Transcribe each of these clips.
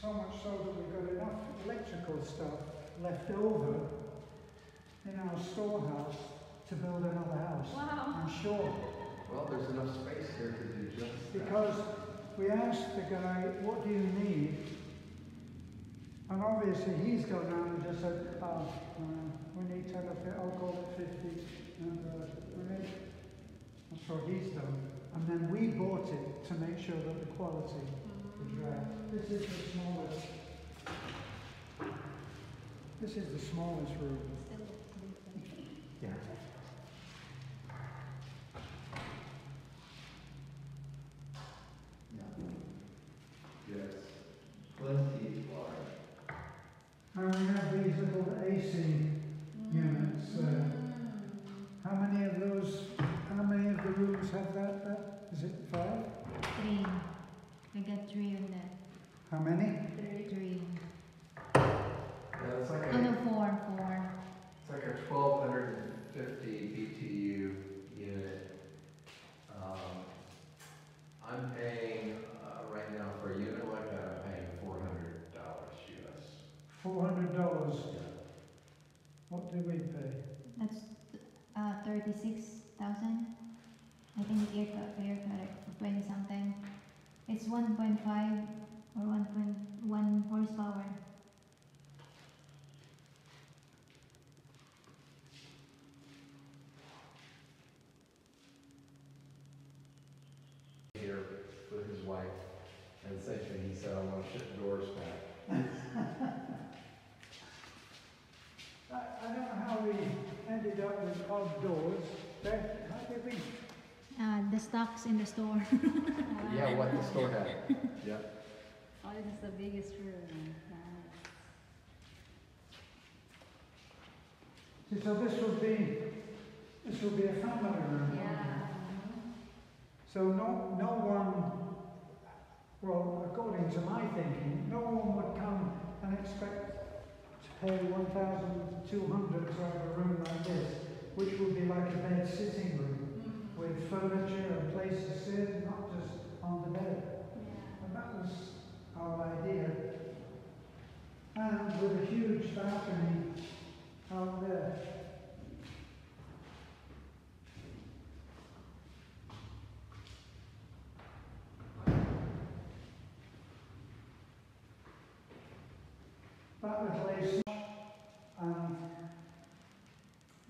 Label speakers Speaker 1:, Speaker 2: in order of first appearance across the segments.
Speaker 1: So much so that we've got enough electrical stuff left over in our storehouse to build another house.
Speaker 2: Wow.
Speaker 1: I'm sure.
Speaker 3: Well, there's enough space here to do just that.
Speaker 1: Because we asked the guy, what do you need? And obviously he's gone around and just said, we need 10 or 50, I'll call it 50. And that's what he's done. And then we bought it to make sure that the quality was right. This is the smallest. This is the smallest room.
Speaker 3: Yeah. Yes. Plenty large.
Speaker 1: And we have these little AC units. How many of the rooms have that? Is it 5?
Speaker 2: 3. I got 3 on that.
Speaker 1: How many?
Speaker 2: 3.
Speaker 3: Yeah, it's like
Speaker 2: Oh no, 4.
Speaker 3: it's like a 1250 BTU unit. I'm paying right now for a unit like that. I'm paying $400 US.
Speaker 1: $400.
Speaker 3: Yeah.
Speaker 1: What do we pay?
Speaker 2: That's 36,000. I think air cut for 20 something. It's 1.5 or 1.1 horsepower.
Speaker 3: Here with his wife, and the same thing, he said, I want to ship doors back.
Speaker 1: I don't know how we ended up with odd doors. How did we?
Speaker 2: The stocks in the store.
Speaker 3: Yeah, what the store had. Yeah.
Speaker 4: Oh, this is the biggest room.
Speaker 1: So this will be a family room.
Speaker 4: Yeah.
Speaker 1: So no one, well, according to my thinking, no one would come and expect to pay $1,200 to have a room like this, which would be like a bed sitting room with furniture and place to sit, not just on the bed.
Speaker 4: Yeah.
Speaker 1: And that was our idea. And with a huge balcony out there. That little AC,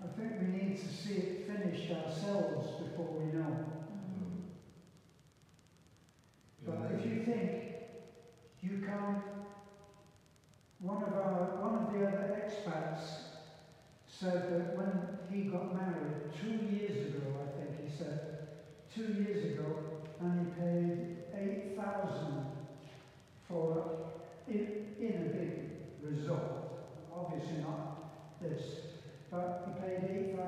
Speaker 1: I think we need to see it finished ourselves before we know. But if you think you can't, one of the other expats said that when he got married 2 years ago, I think he said, 2 years ago, and he paid $8,000 for in a big resort. Obviously not this, but he paid $8,000,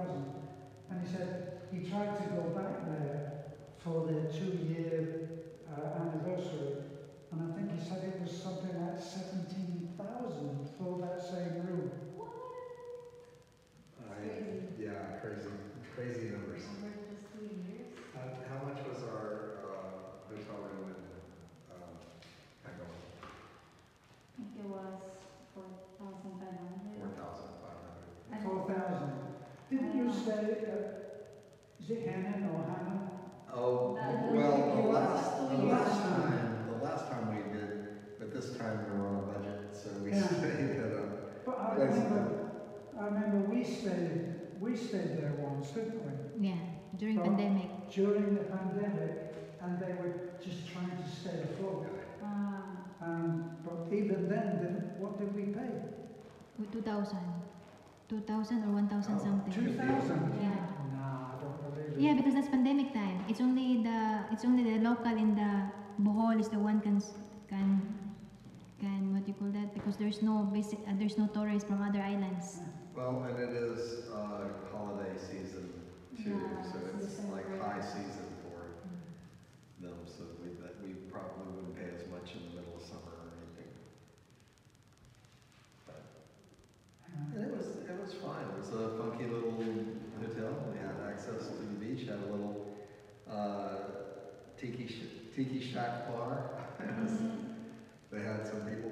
Speaker 1: and he said he tried to go back there for their 2-year anniversary, and I think he said it was something like $17,000 for that same room.
Speaker 3: Yeah, crazy numbers.
Speaker 4: Over just 2 years.
Speaker 3: How much was our hotel room in Echo?
Speaker 4: I think it was 4,500.
Speaker 3: 4,500.
Speaker 1: 4,000. Didn't you stay at, is it Hannon or Hannon?
Speaker 3: Oh, well, the last time we did, but this time we were on a budget, so we stayed at a.
Speaker 1: But I remember we stayed there once, didn't we?
Speaker 2: Yeah, during
Speaker 1: Well,
Speaker 2: pandemic.
Speaker 1: During the pandemic, and they were just trying to stay afloat. But even then, what did we pay?
Speaker 2: 2,000 or 1,000 something.
Speaker 1: 2,000?
Speaker 2: Yeah.
Speaker 1: Nah, I don't believe it.
Speaker 2: Yeah, because that's pandemic time. It's only the local in the Bohol is the one can what do you call that? Because there's no tourists from other islands.
Speaker 3: Well, and it is holiday season too,
Speaker 4: Yeah,
Speaker 3: so it's
Speaker 4: season
Speaker 3: like
Speaker 4: for
Speaker 3: high season for them, so we probably wouldn't pay as much in the middle of summer or anything. But, and it was fine. It was a funky little hotel. We had access to the beach, had a little tiki shack bar. They had some people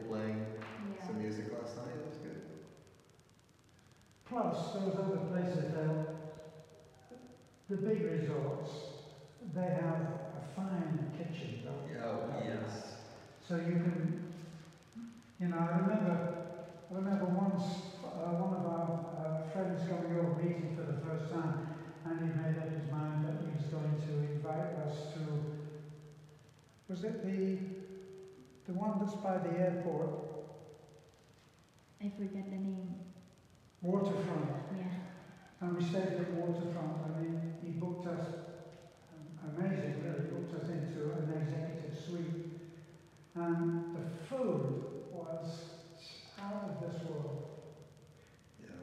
Speaker 1: plus those other places, the big resorts, they have a fine kitchen, don't they?
Speaker 3: Oh, yes.
Speaker 1: So you can, I remember once one of our friends coming over eating for the first time, and he made up his mind that he was going to invite us to, was it the one that's by the airport,
Speaker 2: I forget the name.
Speaker 1: Waterfront?
Speaker 2: Yeah.
Speaker 1: And we stayed at Waterfront. I mean, he booked us, amazing really, booked us into an executive suite. And the food was out of this world.
Speaker 3: Yeah,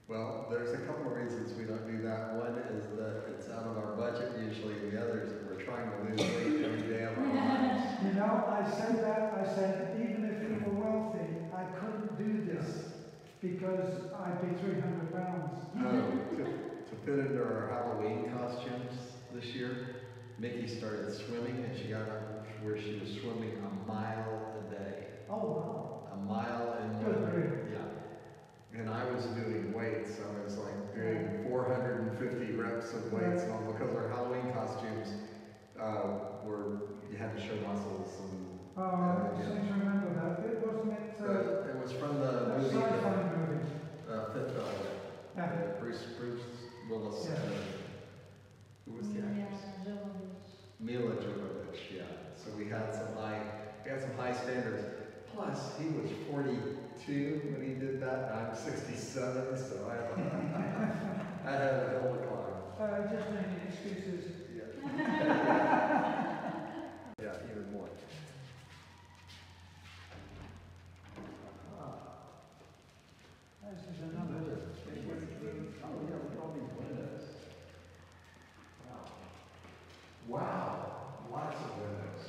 Speaker 3: well, there's a couple of reasons we don't do that. One is that it's out of our budget usually, and the other is that we're trying to lose weight every day of our lives.
Speaker 1: I said, even if we were wealthy, I couldn't do this because I'd be 300 pounds.
Speaker 3: To fit into our Halloween costumes this year, Miki started swimming, and she got up where she was swimming a mile a day.
Speaker 1: Oh, wow.
Speaker 3: A mile in
Speaker 1: Good
Speaker 3: one.
Speaker 1: grief.
Speaker 3: Yeah. And I was doing weights, so I was like doing 450 reps of weights, and all because our Halloween costumes you had to show muscles and.
Speaker 1: I seem to remember that. It wasn't it.
Speaker 3: It was from the movie.
Speaker 1: Sci-fi movie.
Speaker 3: Fifth Element.
Speaker 1: Yeah.
Speaker 3: Bruce Willis.
Speaker 1: Yeah.
Speaker 3: Who was the actress? Mila Jovovich, yeah. So we had some high standards. Plus, he was 42 when he did that, and I'm 67, so I had a hill to climb.
Speaker 1: Just making excuses.
Speaker 3: Yeah. Yeah, even more.
Speaker 1: This is another.
Speaker 3: Oh, yeah, look at all these windows. Wow, lots of windows.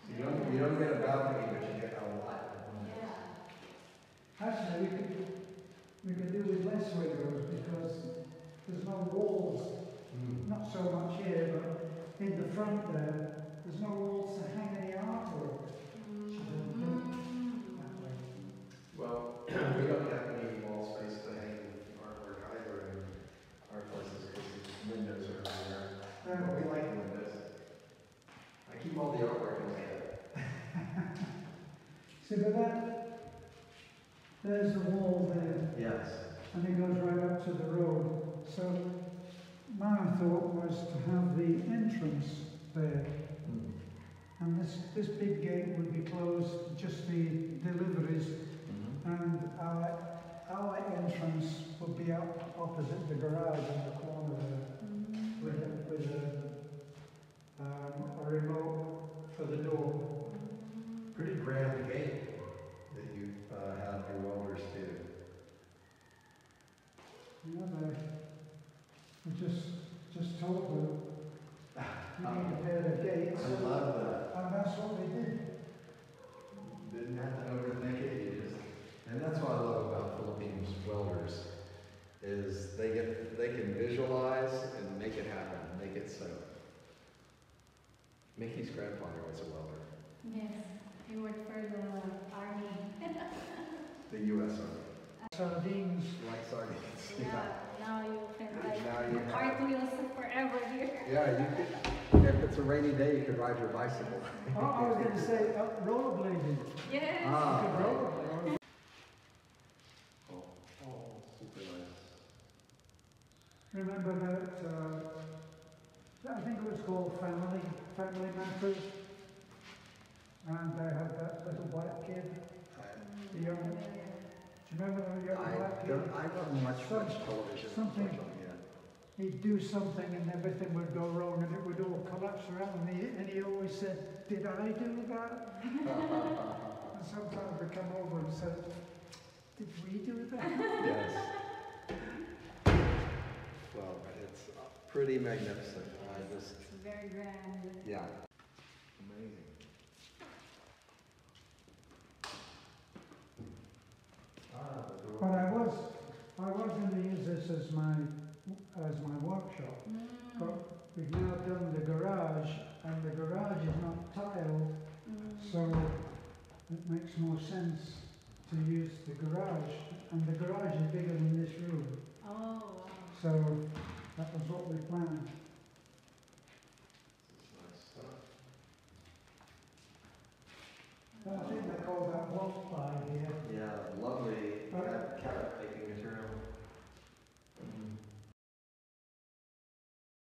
Speaker 3: So you don't get a balcony, but you get a lot of windows.
Speaker 1: Actually, we could do with less windows because there's no walls. Not so much here, but in the front there's no walls to hang any artwork.
Speaker 3: Well, we don't have any wall space to hang artwork either in our places because the windows are everywhere. But we like windows. I keep all the artwork in my head.
Speaker 1: See, but there's the wall there,
Speaker 3: Yes.
Speaker 1: and it goes right up to the road. So my thought was to have the entrance there, and this big gate would be closed, just the deliveries, and our entrance would be up opposite the garage in the corner there, with a remote for the door.
Speaker 3: Pretty grand gate that you have your welders do.
Speaker 1: We just told them we need to pair the gates,
Speaker 3: I love that.
Speaker 1: and that's what they did.
Speaker 3: Didn't have to overthink it. And that's what I love about Philippines welders is they can visualize and make it happen, make it so. Mickey's grandfather was a welder.
Speaker 4: Yes, he worked for the army.
Speaker 3: The U.S. Army.
Speaker 1: Sardines.
Speaker 3: Like sardines.
Speaker 4: Yeah, now you can
Speaker 3: Now you
Speaker 4: like
Speaker 3: have-
Speaker 4: cartwheels forever here.
Speaker 3: Yeah, you could, if it's a rainy day, you could ride your bicycle.
Speaker 1: Oh, I was going to say rollerblading.
Speaker 4: Yes.
Speaker 1: You could rollerblade.
Speaker 3: Oh, super nice.
Speaker 1: Remember that, I think it was called Family Matters, and they had that little black kid, the young, do you remember the young black kid?
Speaker 3: I don't watch much television.
Speaker 1: Something.
Speaker 3: unfortunately,
Speaker 1: He'd do something and everything would go wrong and it would all collapse around him, and he always said, "Did I do that?" And sometimes we'd come over and said, "Did we do that?"
Speaker 3: Yes. Well, it's pretty magnificent.
Speaker 4: It's very grand.
Speaker 3: Yeah. Amazing.
Speaker 1: But I was going to use this as my workshop. But we've now done the garage, and the garage is not tiled, so it makes more sense to use the garage, and the garage is bigger than this room.
Speaker 4: Oh, wow.
Speaker 1: So that was what we planned.
Speaker 3: This is nice stuff.
Speaker 1: I think they call that wolf ply here.
Speaker 3: Yeah, lovely carrot making material.